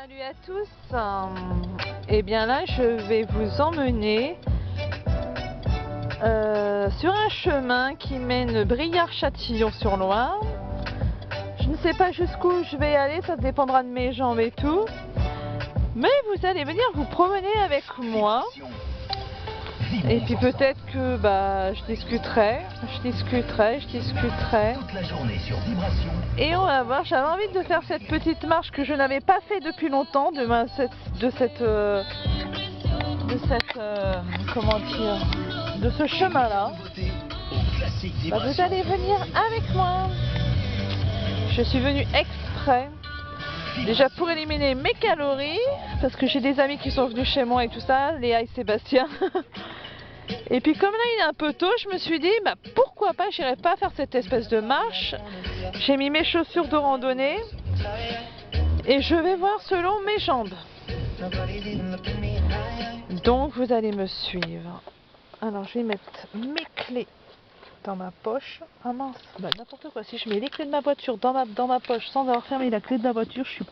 Salut à tous. Et bien là, je vais vous emmener sur un chemin qui mène Briare-Châtillon-sur-Loire. Je ne sais pas jusqu'où je vais aller, ça dépendra de mes jambes et tout. Mais vous allez venir vous promener avec moi. Et puis peut-être que je discuterai. Et on va voir, j'avais envie de faire cette petite marche que je n'avais pas fait depuis longtemps, de ce chemin-là. Vous allez venir avec moi. Je suis venue exprès, déjà pour éliminer mes calories, parce que j'ai des amis qui sont venus chez moi et tout ça, Léa et Sébastien. Et puis comme là il est un peu tôt, je me suis dit pourquoi pas, j'irai pas faire cette espèce de marche. J'ai mis mes chaussures de randonnée et je vais voir selon mes jambes. Donc vous allez me suivre. Alors je vais mettre mes clés dans ma poche. Ah mince, n'importe quoi. Si je mets les clés de ma voiture dans ma poche sans avoir fermé la clé de la voiture, je suis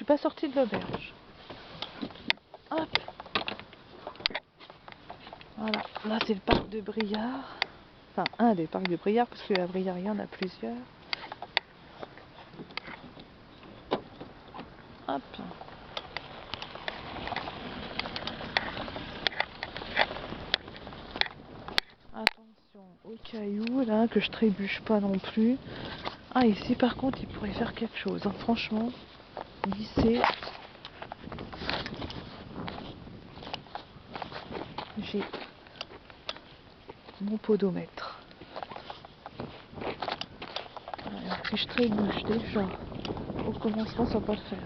pas sortie de l'auberge. Hop. Voilà, là c'est le parc de Briare. Enfin, un des parcs de Briare, parce qu'à Briare, il y en a plusieurs. Hop. Attention aux cailloux, là, que je trébuche pas non plus. Ah, ici, par contre, il pourrait faire quelque chose, hein. Franchement, glisser. J'ai mon podomètre. Alors, si je trébuche déjà, au commencement, ça va pas le faire.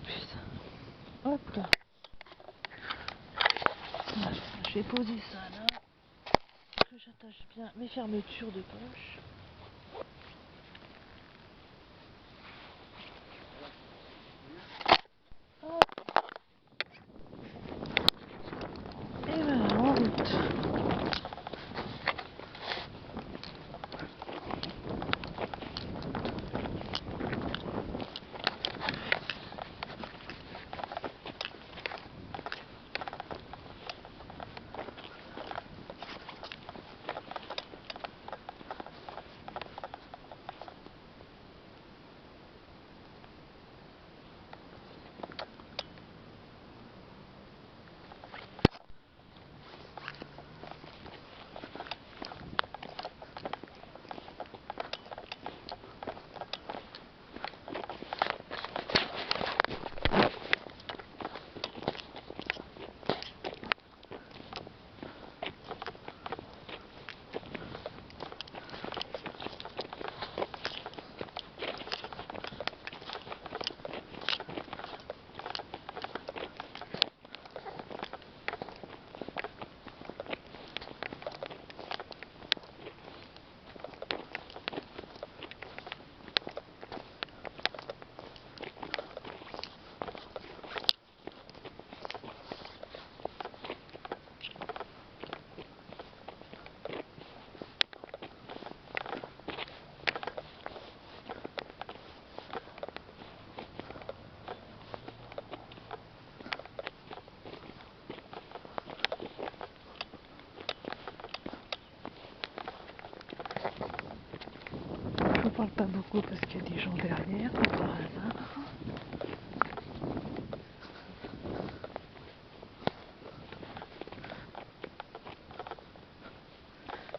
Putain. Hop là. Voilà. Je vais poser ça là. Que j'attache bien mes fermetures de poche. Et voilà, en route. Je parle pas beaucoup parce qu'il y a des gens derrière, par hasard.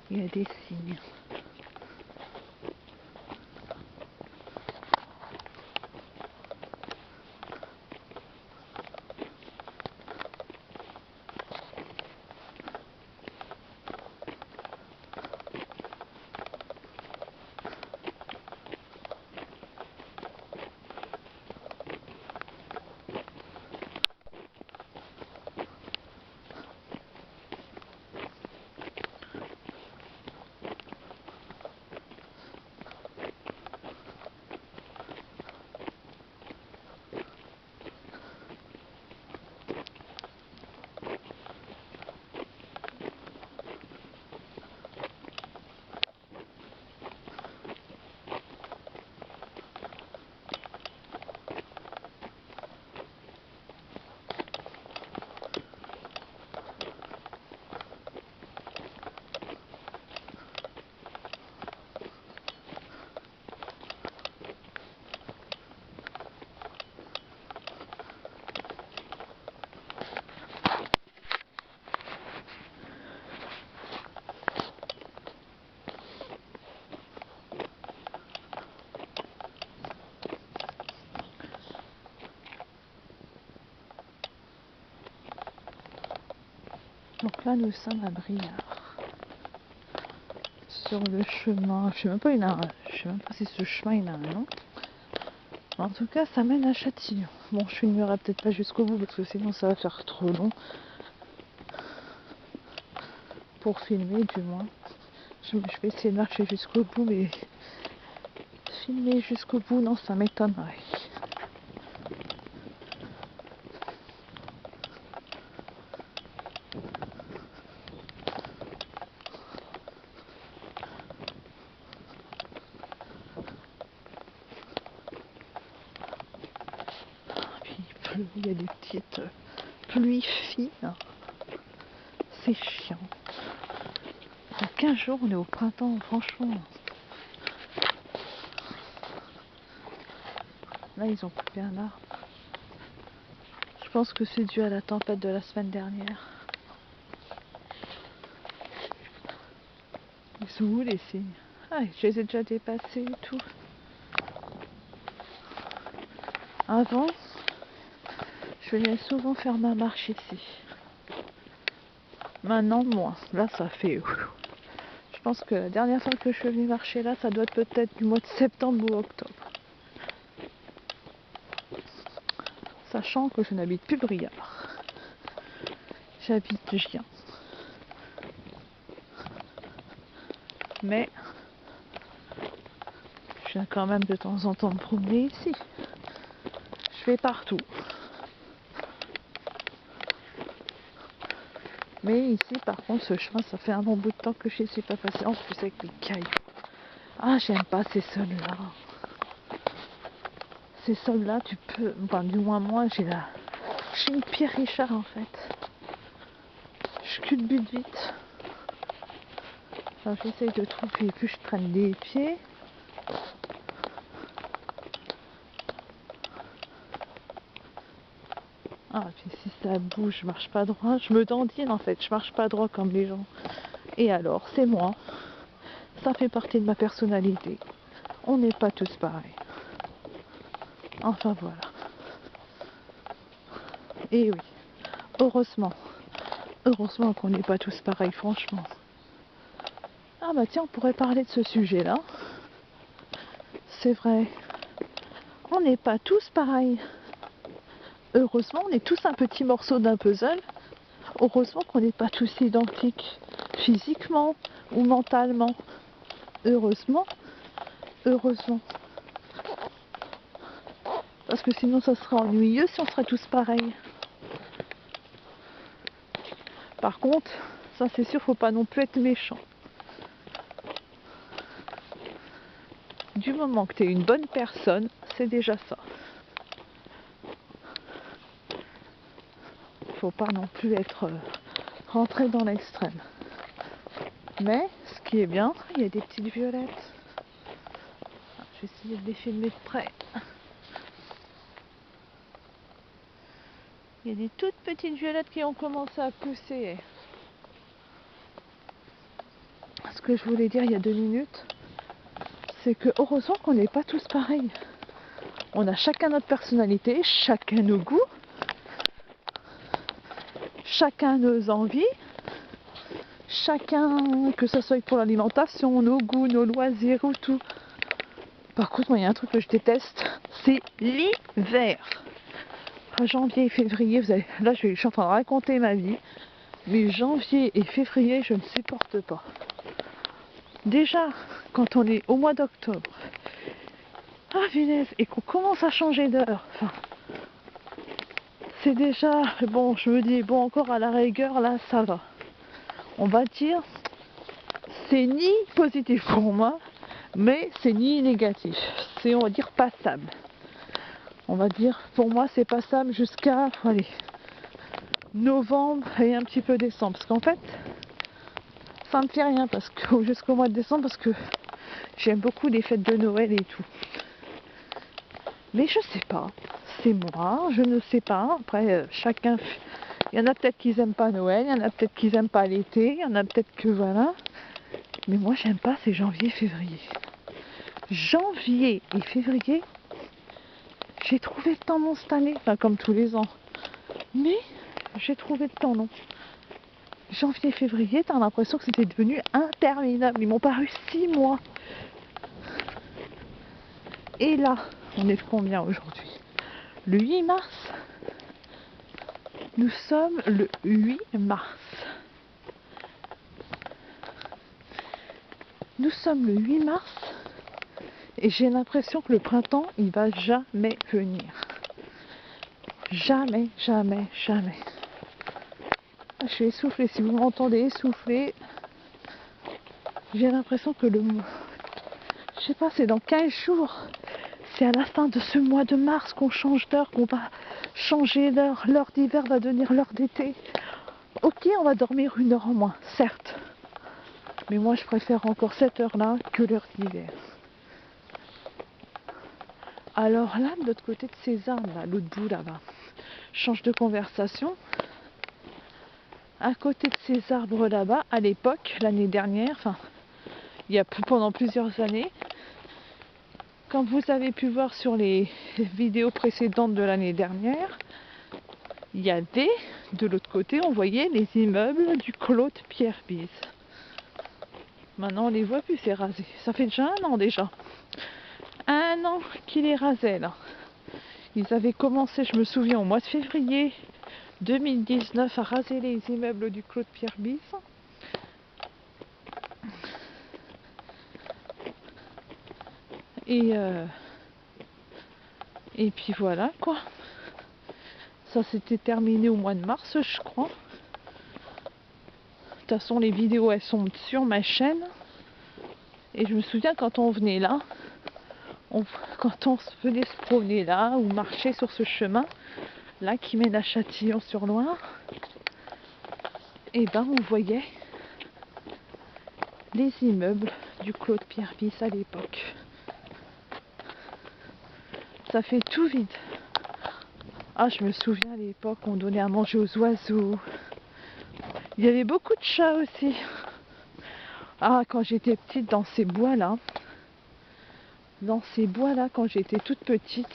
Il y a des signes. Donc là nous sommes à Briare. Sur le chemin, je sais même pas, je sais même pas si ce chemin il a un nom. En tout cas ça mène à Châtillon. Bon, je filmerai peut-être pas jusqu'au bout parce que sinon ça va faire trop long. Pour filmer du moins. Je vais essayer de marcher jusqu'au bout, mais filmer jusqu'au bout, non, ça m'étonnerait. Puis il pleut, il y a des petites pluies fines. C'est chiant. Dans 15 jours, on est au printemps, franchement. Là, ils ont coupé un arbre. Je pense que c'est dû à la tempête de la semaine dernière. Ils sont où les signes? Ah, je les ai déjà dépassés et tout. Avant, je venais souvent faire ma marche ici. Maintenant, moins. Là, ça fait... Je pense que la dernière fois que je suis venue marcher là, ça doit être peut-être du mois de septembre ou octobre. Sachant que je n'habite plus Briare. J'habite Gien. Mais je viens quand même de temps en temps me promener ici. Je vais partout. Mais ici, par contre, ce chemin, ça fait un bon bout de temps que je ne suis pas passée. En plus, avec les cailloux. Ah, j'aime pas ces sols-là. Ces sols-là, tu peux... Enfin, du moins, moi, j'ai une Pierre Richard, en fait. Je culbute vite. Enfin, j'essaye de trouver, puis je traîne des pieds. Ah, puis si ça bouge, je marche pas droit. Je me dandine, en fait. Je marche pas droit comme les gens. Et alors, c'est moi. Ça fait partie de ma personnalité. On n'est pas tous pareils. Enfin, voilà. Et oui, heureusement. Heureusement qu'on n'est pas tous pareils, franchement. Ah bah tiens, on pourrait parler de ce sujet-là. C'est vrai. On n'est pas tous pareils. Heureusement, on est tous un petit morceau d'un puzzle. Heureusement qu'on n'est pas tous identiques physiquement ou mentalement. Heureusement. Heureusement. Parce que sinon, ça serait ennuyeux si on serait tous pareils. Par contre, ça c'est sûr, faut pas non plus être méchant. Du moment que tu es une bonne personne, c'est déjà ça. Faut pas non plus être rentré dans l'extrême. Mais ce qui est bien, il y a des petites violettes. Je vais essayer de les filmer de près. Il y a des toutes petites violettes qui ont commencé à pousser. Ce que je voulais dire il y a 2 minutes, c'est que heureusement qu'on n'est pas tous pareils. On a chacun notre personnalité, chacun nos goûts, chacun nos envies, chacun, que ce soit pour l'alimentation, nos goûts, nos loisirs ou tout. Par contre, moi, il y a un truc que je déteste, c'est l'hiver. Janvier et février, là je suis en train de raconter ma vie, mais janvier et février, je ne supporte pas. Déjà, quand on est au mois d'octobre, ah punaise, et qu'on commence à changer d'heure, enfin, c'est déjà, bon, je me dis, bon, encore à la rigueur, là, ça va. On va dire, c'est ni positif pour moi, mais c'est ni négatif. C'est, on va dire, passable. On va dire, pour moi, c'est passable jusqu'à, allez, novembre et un petit peu décembre. Parce qu'en fait, ça me fait rien parce que jusqu'au mois de décembre, parce que j'aime beaucoup les fêtes de Noël et tout. Mais je sais pas, c'est moi, je ne sais pas. Après, chacun, il y en a peut-être qui n'aiment pas Noël, il y en a peut-être qui n'aiment pas l'été, il y en a peut-être que voilà. Mais moi, j'aime pas, c'est janvier, février. Janvier et février, j'ai trouvé le temps long cette année, enfin comme tous les ans. Mais j'ai trouvé le temps long. janvier, février, t'as l'impression que c'était devenu interminable. Ils m'ont paru 6 mois. Et là, on est combien aujourd'hui? Le 8 mars. Nous sommes le 8 mars. Nous sommes le 8 mars et j'ai l'impression que le printemps, il va jamais venir. Jamais, jamais, jamais. Je suis essoufflée. Si vous m'entendez essoufflée, j'ai l'impression que je sais pas, c'est dans 15 jours. C'est à la fin de ce mois de mars qu'on change d'heure, qu'on va changer d'heure. L'heure d'hiver va devenir l'heure d'été. Ok, on va dormir 1 heure en moins, certes. Mais moi, je préfère encore cette heure-là que l'heure d'hiver. Alors là, de l'autre côté de ces arbres, là, l'autre bout là-bas, change de conversation. À côté de ces arbres là-bas, à l'époque, l'année dernière, enfin, il y a pendant plusieurs années, quand vous avez pu voir sur les vidéos précédentes de l'année dernière, il y avait, de l'autre côté, on voyait les immeubles du Claude Pierre Bise. Maintenant, on les voit plus, c'est rasé. Ça fait déjà 1 an déjà. 1 an qu'il est rasé là. Ils avaient commencé, je me souviens, au mois de février 2019 à raser les immeubles du Claude Pierre Bise. Et puis voilà quoi. Ça s'était terminé au mois de mars, je crois. De toute façon, les vidéos elles sont sur ma chaîne. Et je me souviens quand on venait là, quand on venait se promener là ou marcher sur ce chemin là qui mène à Châtillon-sur-Loire, et ben on voyait les immeubles du Claude Pierre Bise à l'époque. Ça fait tout vide. Ah, je me souviens à l'époque, on donnait à manger aux oiseaux. Il y avait beaucoup de chats aussi. Ah, quand j'étais petite, dans ces bois-là, quand j'étais toute petite,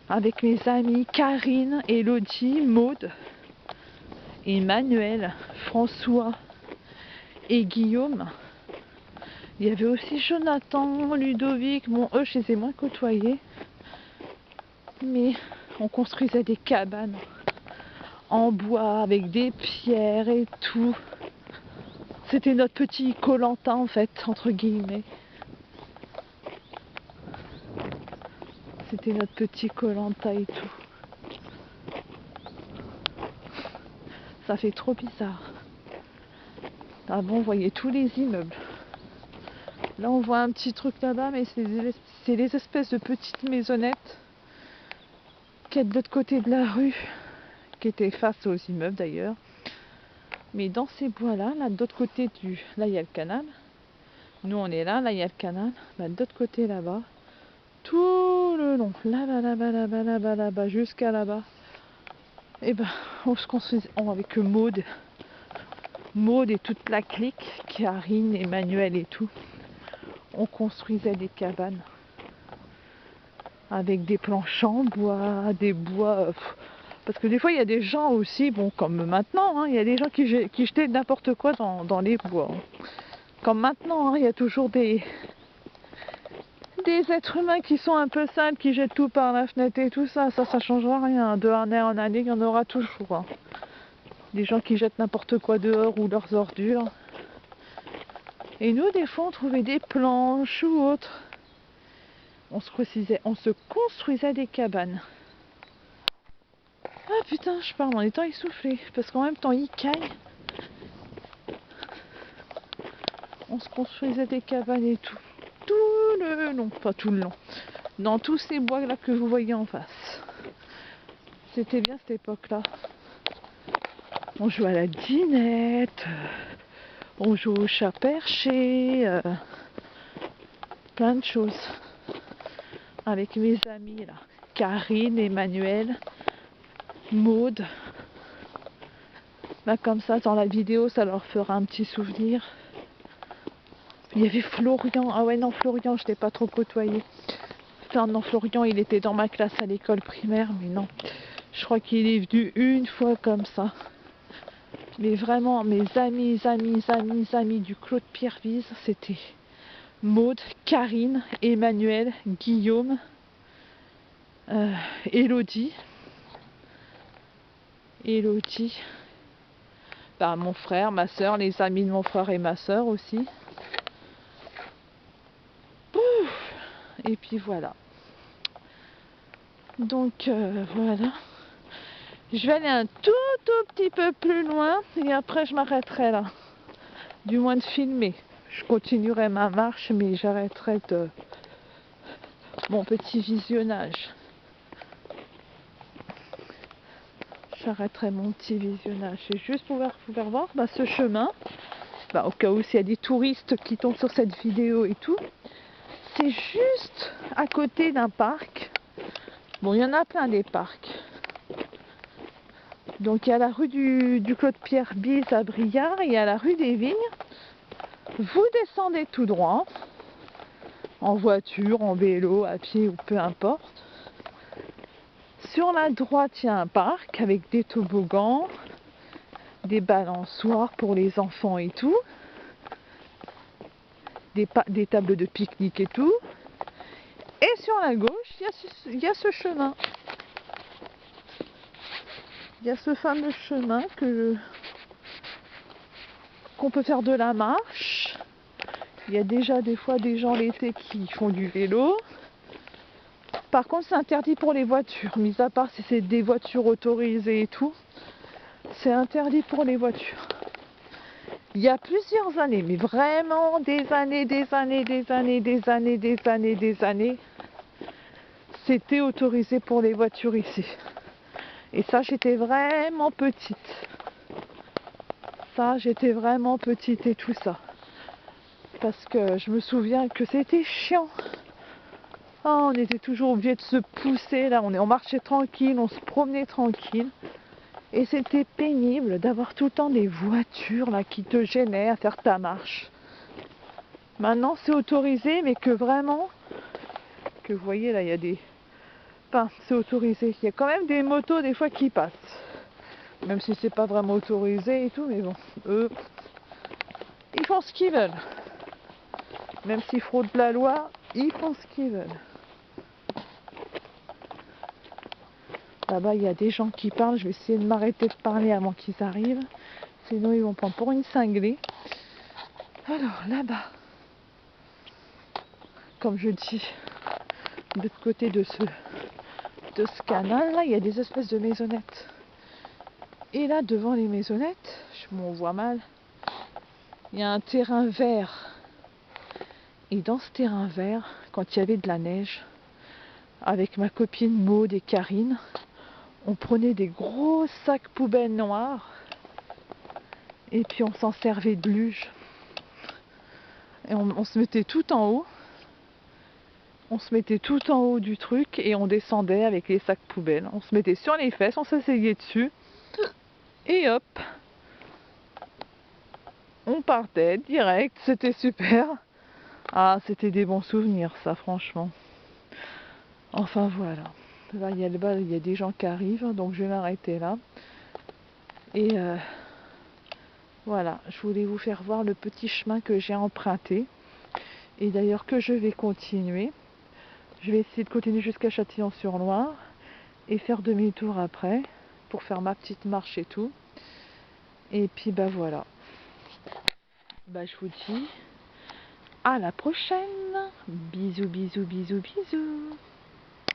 avec mes amis Karine, Elodie, Maude, Emmanuel, François et Guillaume. Il y avait aussi Jonathan, Ludovic. Bon, eux, je les ai moins côtoyés. Mais on construisait des cabanes en bois avec des pierres et tout. C'était notre petit Koh-Lanta en fait, entre guillemets. C'était notre petit Koh-Lanta et tout. Ça fait trop bizarre. Avant, on voyait tous les immeubles. Là, on voit un petit truc là-bas, mais c'est les espèces de petites maisonnettes qui est de l'autre côté de la rue, qui étaient face aux immeubles d'ailleurs. Mais dans ces bois-là, là, de l'autre côté là, il y a le canal. Nous, on est là, il y a le canal. Bah, de l'autre côté, là-bas, tout le long, là-bas, là-bas, là-bas, là-bas, là-bas, jusqu'à là-bas. Et ben, on se construisait avec Maude et toute la clique, Karine, Emmanuel et tout. On construisait des cabanes avec des planches en bois, des bois. Parce que des fois, il y a des gens aussi, bon, comme maintenant, hein, il y a des gens qui jetaient n'importe quoi dans les bois. Comme maintenant, hein, il y a toujours des êtres humains qui sont un peu sales, qui jettent tout par la fenêtre et tout ça. Ça changera rien. De année en année, il y en aura toujours. Hein. Des gens qui jettent n'importe quoi dehors ou leurs ordures. Et nous, des fois, on trouvait des planches ou autres. On se construisait des cabanes. Ah putain, je parle en étant essoufflée. Parce qu'en même temps, il caille. On se construisait des cabanes et tout. Tout le long. Pas tout le long. Dans tous ces bois là que vous voyez en face. C'était bien cette époque-là. On jouait à la dinette. On joue au chat perché. Plein de choses. Avec mes amis là. Karine, Emmanuel, Maude. Là comme ça dans la vidéo ça leur fera un petit souvenir. Il y avait Florian. Ah ouais non Florian je l'ai pas trop côtoyé. Enfin non Florian il était dans ma classe à l'école primaire mais non. Je crois qu'il est venu une fois comme ça. Mais vraiment, mes amis du Claude Pierre Bise, c'était Maude, Karine, Emmanuel, Guillaume, Elodie, bah, mon frère, ma soeur, les amis de mon frère et ma soeur aussi. Ouf. Et puis voilà. Donc voilà. Je vais aller un tout petit peu plus loin et après je m'arrêterai là. Du moins de filmer. Je continuerai ma marche mais j'arrêterai mon petit visionnage. J'arrêterai mon petit visionnage. C'est juste pour pouvoir voir ce chemin. Bah, au cas où s'il y a des touristes qui tombent sur cette vidéo et tout. C'est juste à côté d'un parc. Bon, il y en a plein des parcs. Donc il y a la rue du Claude Pierre Bise à Briard et il y a la rue des Vignes. Vous descendez tout droit, en voiture, en vélo, à pied ou peu importe. Sur la droite, il y a un parc avec des toboggans, des balançoires pour les enfants et tout, des tables de pique-nique et tout. Et sur la gauche, il y a ce chemin. Il y a ce fameux chemin qu'on peut faire de la marche. Il y a déjà des fois des gens l'été qui font du vélo. Par contre, c'est interdit pour les voitures, mis à part si c'est des voitures autorisées et tout. C'est interdit pour les voitures. Il y a plusieurs années, mais vraiment des années, c'était autorisé pour les voitures ici. Et ça, j'étais vraiment petite. Et tout ça. Parce que je me souviens que c'était chiant. Oh, on était toujours obligé de se pousser. Là, on marchait tranquille, on se promenait tranquille. Et c'était pénible d'avoir tout le temps des voitures là, qui te gênaient à faire ta marche. Maintenant, c'est autorisé, mais que vraiment... Que vous voyez, là, il y a des... Enfin, c'est autorisé. Il y a quand même des motos, des fois, qui passent. Même si c'est pas vraiment autorisé et tout, mais bon, eux, ils font ce qu'ils veulent. Même s'ils fraudent la loi, ils font ce qu'ils veulent. Là-bas, il y a des gens qui parlent. Je vais essayer de m'arrêter de parler avant qu'ils arrivent. Sinon, ils vont prendre pour une cinglée. Alors, là-bas, comme je dis, de l'autre côté de ce canal-là, il y a des espèces de maisonnettes. Et là, devant les maisonnettes, on voit mal, il y a un terrain vert. Et dans ce terrain vert, quand il y avait de la neige, avec ma copine Maude et Karine, on prenait des gros sacs poubelles noirs et puis on s'en servait de luge. Et on se mettait tout en haut. On se mettait tout en haut du truc et on descendait avec les sacs poubelles. On se mettait sur les fesses, on s'asseyait dessus et hop, on partait direct, c'était super. Ah, c'était des bons souvenirs ça, franchement. Enfin voilà. Là, il y a des gens qui arrivent, donc je vais m'arrêter là. Et voilà, je voulais vous faire voir le petit chemin que j'ai emprunté. Et d'ailleurs que je vais continuer. Je vais essayer de continuer jusqu'à Châtillon-sur-Loire et faire demi-tour après pour faire ma petite marche et tout. Et puis bah voilà. Bah je vous dis à la prochaine. Bisous, bisous, bisous, bisous.